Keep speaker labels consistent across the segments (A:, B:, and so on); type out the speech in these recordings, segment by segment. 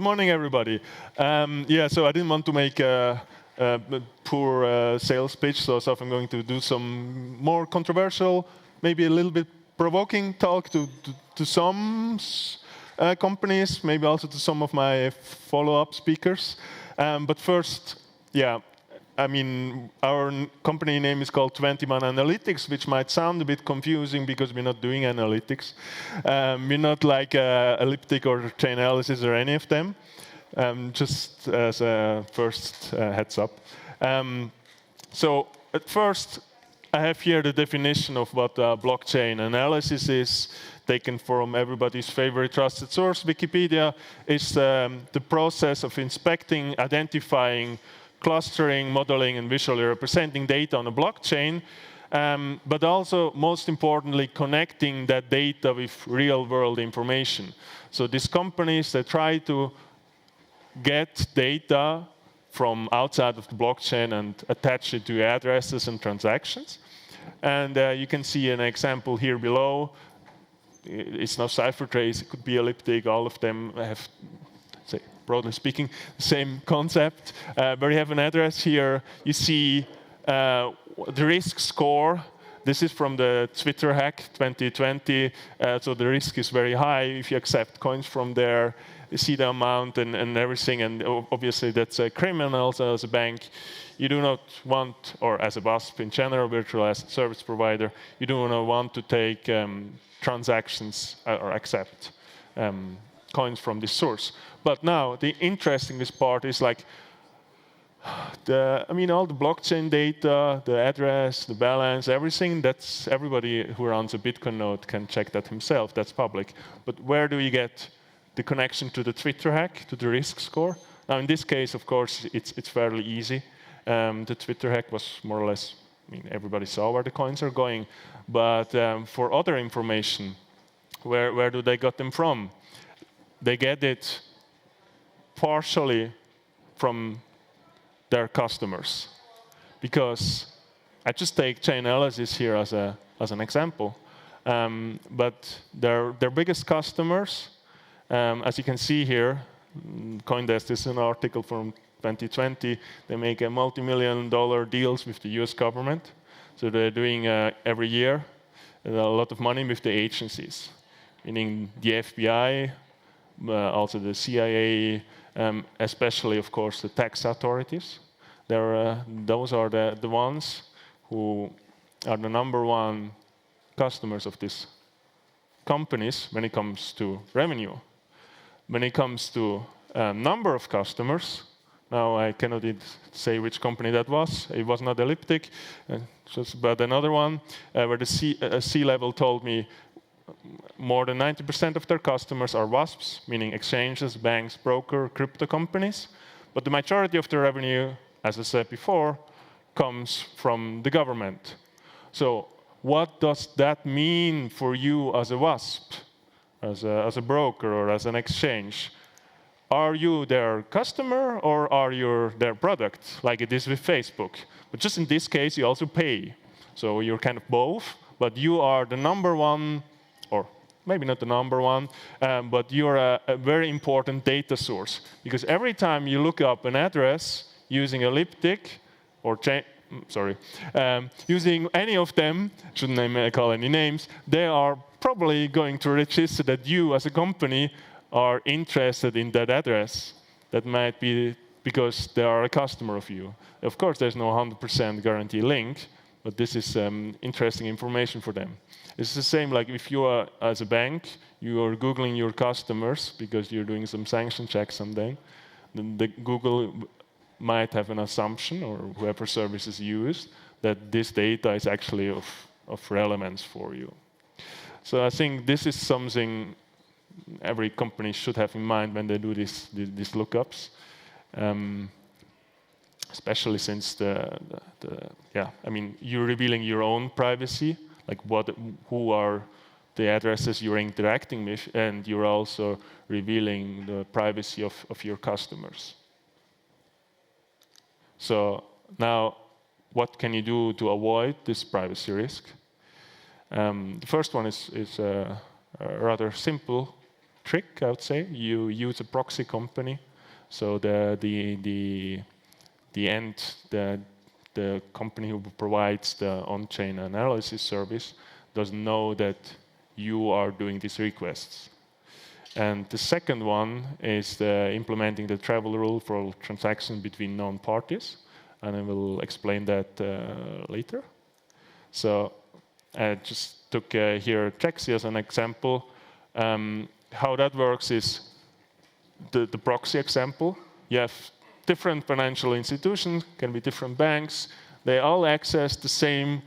A: Good morning, everybody. So I didn't want to make a poor sales pitch, so I'm going to do some more controversial, maybe a little bit provoking talk to some companies, maybe also to some of my follow-up speakers. But first, our company name is called 21 Analytics, which might sound a bit confusing because we're not doing analytics. We're not like elliptic or chain analysis or any of them. Just as a first heads up. So at first, I have here the definition of what blockchain analysis is, taken from everybody's favorite trusted source, Wikipedia. Is the process of inspecting, identifying, clustering, modeling, and visually representing data on a blockchain, but also, most importantly, connecting that data with real-world information. So these companies, they try to get data from outside of the blockchain and attach it to addresses and transactions. And you can see an example here below. It's no cipher trace, it could be elliptic, all of them have, broadly speaking, the same concept. Where you have an address here, you see the risk score. This is from the Twitter hack 2020. So the risk is very high if you accept coins from there. You see the amount and everything. And obviously that's a criminal. So as a bank, you do not want, or as a WASP in general, virtual asset service provider, you do not want to take transactions or accept coins from this source. But now, the interesting part is like, all the blockchain data, the address, the balance, everything, that's everybody who runs a Bitcoin node can check that himself, that's public. But where do you get the connection to the Twitter hack, to the risk score? Now, in this case, of course, it's fairly easy. The Twitter hack was more or less, everybody saw where the coins are going. But for other information, where do they get them from? They get it partially from their customers. Because I just take chain analysis here as an example. But their biggest customers, as you can see here, Coindesk is an article from 2020. They make a multi-million-dollar deals with the US government. So they're doing every year a lot of money with the agencies, meaning the FBI, also the CIA, especially, of course, the tax authorities. Those are the ones who are the number one customers of these companies when it comes to revenue. When it comes to number of customers, now I cannot say which company that was. It was not elliptic, but another one where the C-level told me more than 90% of their customers are WASPs, meaning exchanges, banks, broker, crypto companies. But the majority of the revenue, as I said before, comes from the government. So what does that mean for you as a WASP, as a broker or as an exchange? Are you their customer or are you their product, like it is with Facebook? But just in this case, you also pay. So you're kind of both, but you are the number one, or maybe not the number one, but you're a very important data source. Because every time you look up an address using elliptic or using any of them, shouldn't call any names, they are probably going to register that you as a company are interested in that address. That might be because they are a customer of you. Of course, there's no 100% guarantee link, but this is interesting information for them. It's the same like if you are, as a bank, you are Googling your customers because you're doing some sanction checks someday, then Google might have an assumption, or whoever service is used, that this data is actually of relevance for you. So I think this is something every company should have in mind when they do these lookups, especially since you're revealing your own privacy, like who are the addresses you're interacting with, and you're also revealing the privacy of your customers. So now, what can you do to avoid this privacy risk? The first one is rather simple. trick, I would say. You use a proxy company, so the company who provides the on-chain analysis service doesn't know that you are doing these requests. And the second one is implementing the travel rule for transactions between known parties, and I will explain that later. So I just took here Trexi as an example. How that works is the proxy example. You have different financial institutions, can be different banks. They all access the same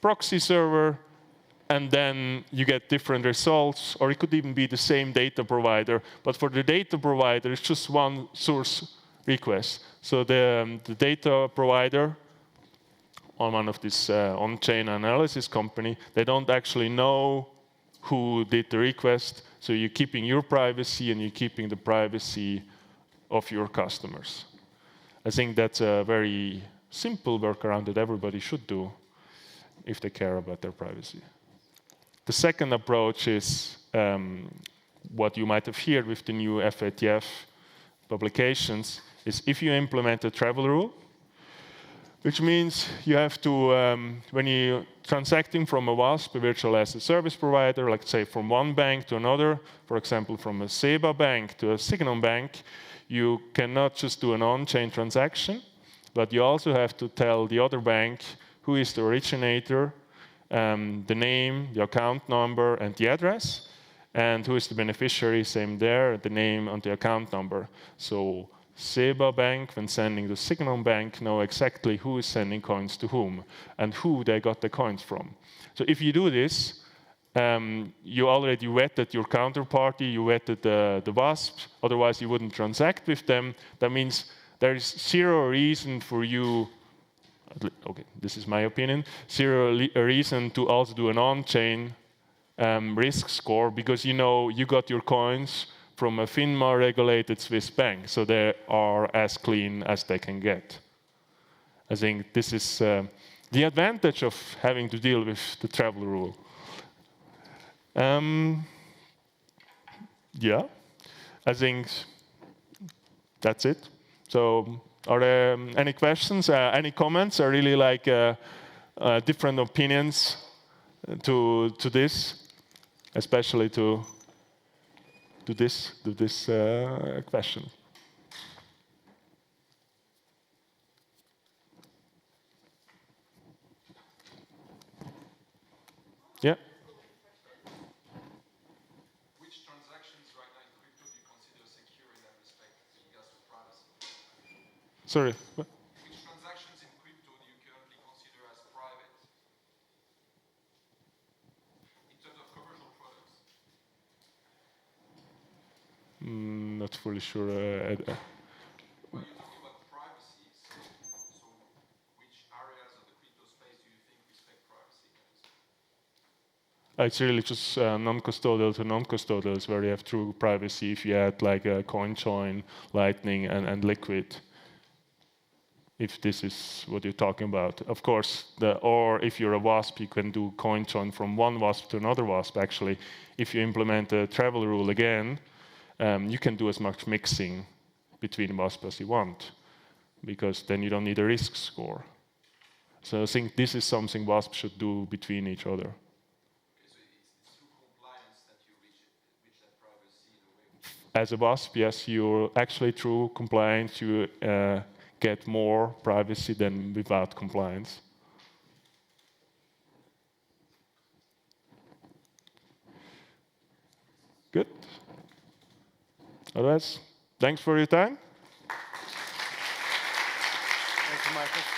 A: proxy server, and then you get different results, or it could even be the same data provider. But for the data provider, it's just one source request. So the data provider on one of this on-chain analysis company, they don't actually know who did the request. So you're keeping your privacy and you're keeping the privacy of your customers. I think that's a very simple workaround that everybody should do if they care about their privacy. The second approach is what you might have heard with the new FATF publications, is if you implement a travel rule, which means you have to, when you're transacting from a WASP, a virtual asset service provider, like say from one bank to another, for example, from a SEBA bank to a Signum bank, you cannot just do an on-chain transaction, but you also have to tell the other bank who is the originator, the name, the account number, and the address, and who is the beneficiary, same there, the name and the account number. So SEBA bank, when sending the Signum bank, know exactly who is sending coins to whom and who they got the coins from. So if you do this, you already vetted your counterparty, you vetted the WASP, otherwise you wouldn't transact with them. That means there is zero reason for you, okay, this is my opinion, zero reason to also do an on-chain risk score, because you know you got your coins from a FINMA-regulated Swiss bank, so they are as clean as they can get. I think this is the advantage of having to deal with the travel rule. Yeah, I think that's it. So are there any questions, any comments? I really like different opinions to this, especially to this question. Yeah.
B: Which transactions right now in crypto do you consider secure in that respect with regards to privacy?
A: Sorry.
B: Which transactions in crypto do you currently consider as private in terms of commercial products?
A: Not fully sure.
B: Well, you're talking about privacy, so which areas of the crypto space do you think respect privacy?
A: It's really just non-custodial to non-custodials where you have true privacy if you add like a CoinJoin, Lightning, and Liquid. If this is what you're talking about. Of course, or if you're a WASP, you can do CoinJoin from one WASP to another WASP. Actually, if you implement a travel rule again, you can do as much mixing between WASP as you want, because then you don't need a risk score. So I think this is something WASP should do between each other.
B: Okay, so it's through compliance that you reach that privacy in a way.
A: As a WASP, yes, you're actually through compliance, you get more privacy than without compliance. Good. Otherwise, thanks for your time.
C: Thank you, Michael.